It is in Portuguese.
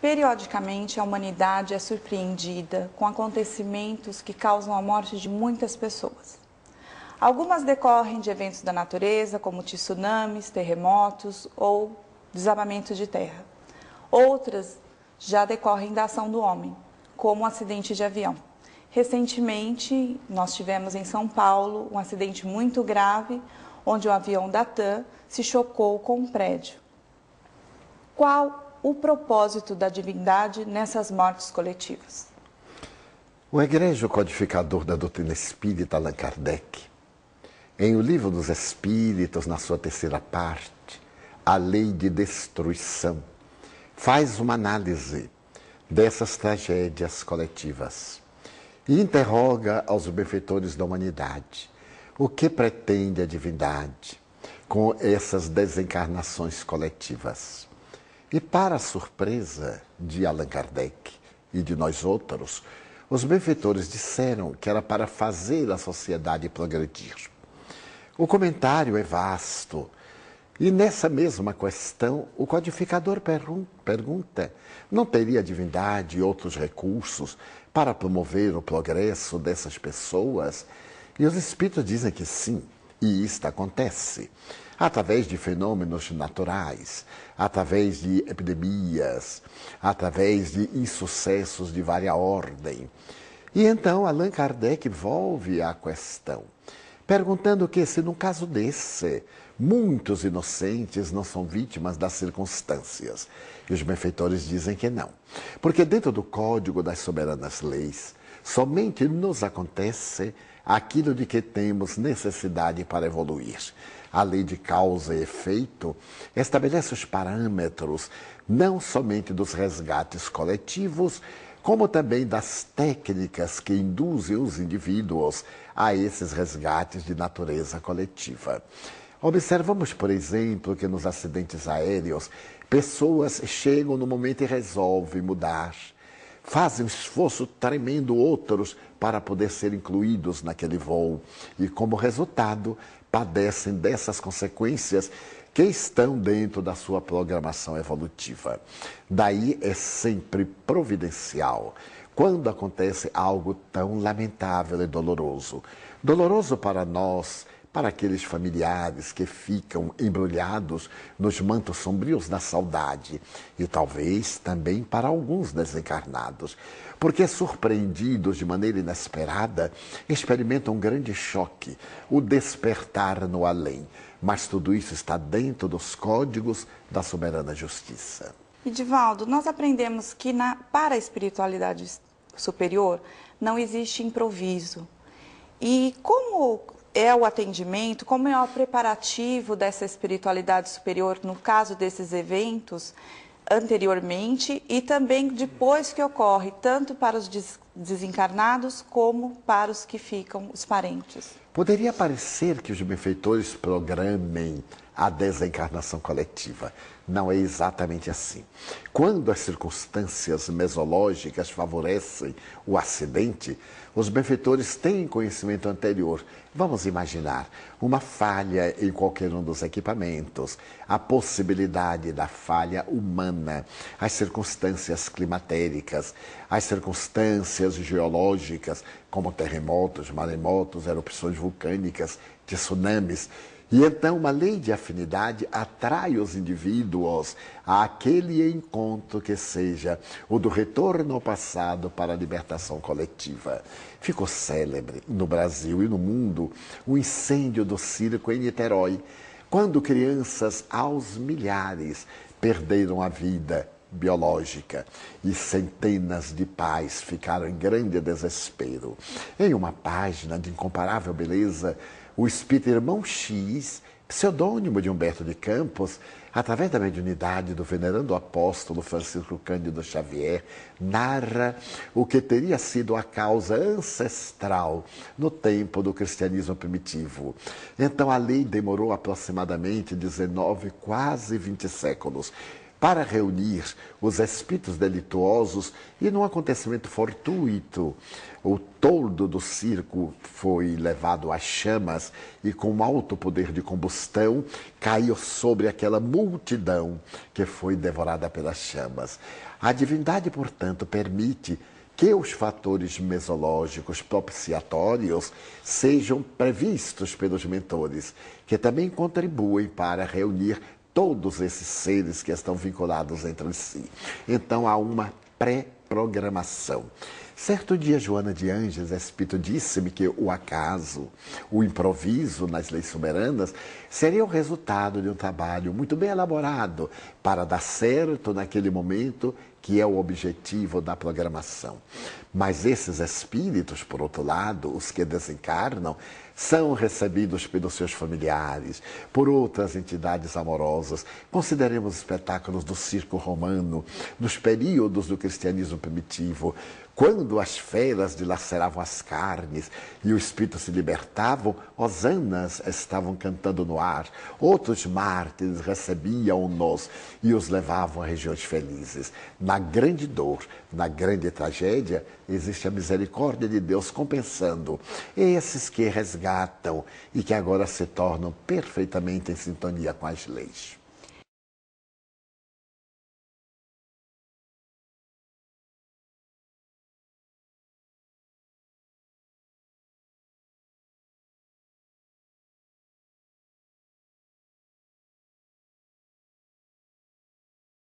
Periodicamente, a humanidade é surpreendida com acontecimentos que causam a morte de muitas pessoas. Algumas decorrem de eventos da natureza, como tsunamis, terremotos ou desabamento de terra. Outras já decorrem da ação do homem, como um acidente de avião. Recentemente, nós tivemos em São Paulo um acidente muito grave, onde o avião da TAM se chocou com um prédio. Qual o propósito da divindade nessas mortes coletivas? O egregio codificador da doutrina espírita, Allan Kardec, em O Livro dos Espíritos, na sua terceira parte, A Lei de Destruição, faz uma análise dessas tragédias coletivas e interroga aos benfeitores da humanidade o que pretende a divindade com essas desencarnações coletivas. E para a surpresa de Allan Kardec e de nós outros, os benfeitores disseram que era para fazer a sociedade progredir. O comentário é vasto e nessa mesma questão o codificador pergunta: não teria a divindade outros recursos para promover o progresso dessas pessoas? E os espíritos dizem que sim, e isto acontece através de fenômenos naturais, através de epidemias, através de insucessos de várias ordem. E então Allan Kardec volve à questão, perguntando que se num caso desse, muitos inocentes não são vítimas das circunstâncias. E os benfeitores dizem que não, porque dentro do Código das Soberanas Leis, somente nos acontece aquilo de que temos necessidade para evoluir. A lei de causa e efeito estabelece os parâmetros não somente dos resgates coletivos, como também das técnicas que induzem os indivíduos a esses resgates de natureza coletiva. Observamos, por exemplo, que nos acidentes aéreos, pessoas chegam no momento e resolvem mudar, fazem um esforço tremendo outros para poder ser incluídos naquele voo e, como resultado, padecem dessas consequências que estão dentro da sua programação evolutiva. Daí é sempre providencial quando acontece algo tão lamentável e doloroso. Doloroso para nós, para aqueles familiares que ficam embrulhados nos mantos sombrios da saudade e talvez também para alguns desencarnados, porque surpreendidos de maneira inesperada, experimentam um grande choque, o despertar no além. Mas tudo isso está dentro dos códigos da soberana justiça. Edivaldo, nós aprendemos que para a espiritualidade superior não existe improviso. E como é o atendimento, como é o preparativo dessa espiritualidade superior no caso desses eventos anteriormente e também depois que ocorre, tanto para os desencarnados como para os que ficam, os parentes? Poderia parecer que os benfeitores programem a desencarnação coletiva. Não é exatamente assim. Quando as circunstâncias mesológicas favorecem o acidente, os benfeitores têm conhecimento anterior. Vamos imaginar uma falha em qualquer um dos equipamentos, a possibilidade da falha humana, as circunstâncias climatéricas, as circunstâncias geológicas, como terremotos, maremotos, erupções vulcânicas, tsunamis. E então uma lei de afinidade atrai os indivíduos àquele encontro que seja o do retorno ao passado para a libertação coletiva. Ficou célebre no Brasil e no mundo o incêndio do circo em Niterói, quando crianças aos milhares perderam a vida biológica e centenas de pais ficaram em grande desespero. Em uma página de incomparável beleza, o espírito Irmão X, pseudônimo de Humberto de Campos, através da mediunidade do venerando apóstolo Francisco Cândido Xavier, narra o que teria sido a causa ancestral no tempo do cristianismo primitivo. Então a lei demorou aproximadamente 19, quase 20 séculos, para reunir os espíritos delituosos e, num acontecimento fortuito, o toldo do circo foi levado às chamas e, com alto poder de combustão, caiu sobre aquela multidão que foi devorada pelas chamas. A divindade, portanto, permite que os fatores mesológicos propiciatórios sejam previstos pelos mentores, que também contribuem para reunir todos esses seres que estão vinculados entre si. Então há uma pré-programação. Certo dia, Joana de Ângeles, espírito, disse-me que o acaso, o improviso nas leis soberanas, seria o resultado de um trabalho muito bem elaborado para dar certo naquele momento que é o objetivo da programação. Mas esses espíritos, por outro lado, os que desencarnam, são recebidos pelos seus familiares, por outras entidades amorosas. Consideremos espetáculos do circo romano, nos períodos do cristianismo primitivo, quando as feras dilaceravam as carnes e o espírito se libertavam, hosanas estavam cantando no ar. Outros mártires recebiam-nos e os levavam a regiões felizes. Na grande dor, na grande tragédia, existe a misericórdia de Deus compensando esses que resgatam e que agora se tornam perfeitamente em sintonia com as leis.